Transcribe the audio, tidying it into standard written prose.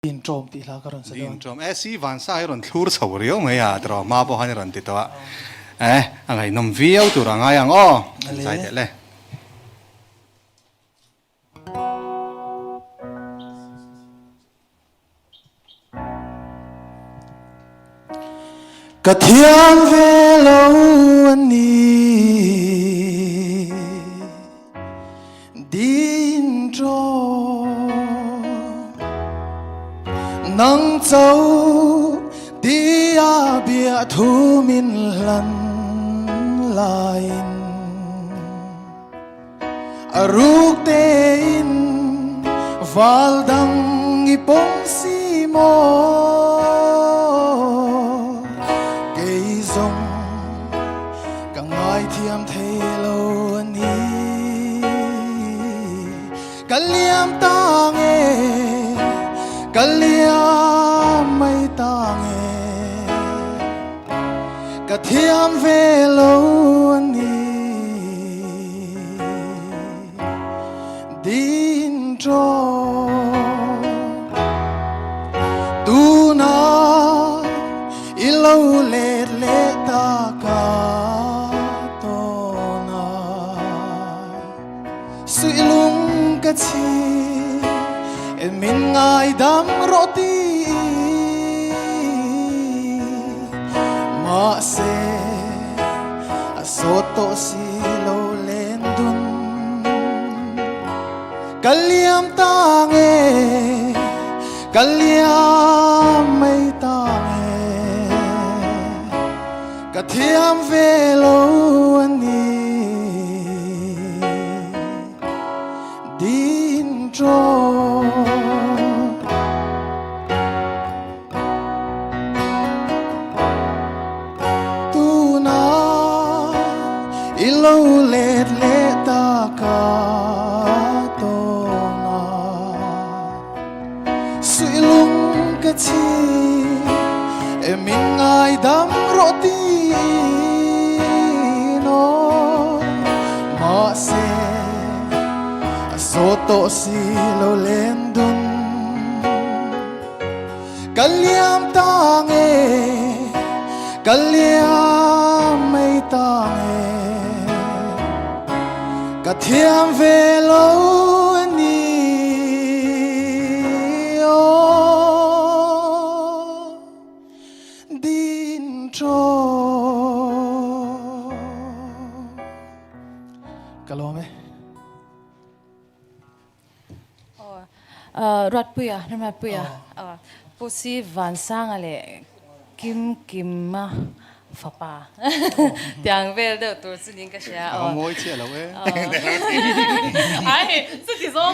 din trom ti la karon sa din don trom si van sa iron thur chawrio me ya tro ma bo han ron ti to angai nom viau tu ranga yang sai te le ka thiam ve lo ani din trom nang châu dia bia thu min lan lain aruk te in valdang ipong si mo cây rong càng ai thiam thề lâu ni cả liam ta nghe cả liam mây ta nghe cả thiam về lâu ni din tro tu na ilau let let ta ka to na sui lung ka chi en min ngai dam roti ma se asoto si lo len dun kaliam ta nghe kaliam mây ta nghe cả thiam về lâu ni din tro tu na ilau let let ta ka to na sui lung ka chi min ngai dam roti no ma se soto si lo len dun kaliam ta nghe kaliam mây ta nghe cả thiam về lâu ni din tro kalome rot puya nama puya pusi van sang ale kim ma papa tiếng về được tôi xin những cái gì ngồi chia lâu ai 自己说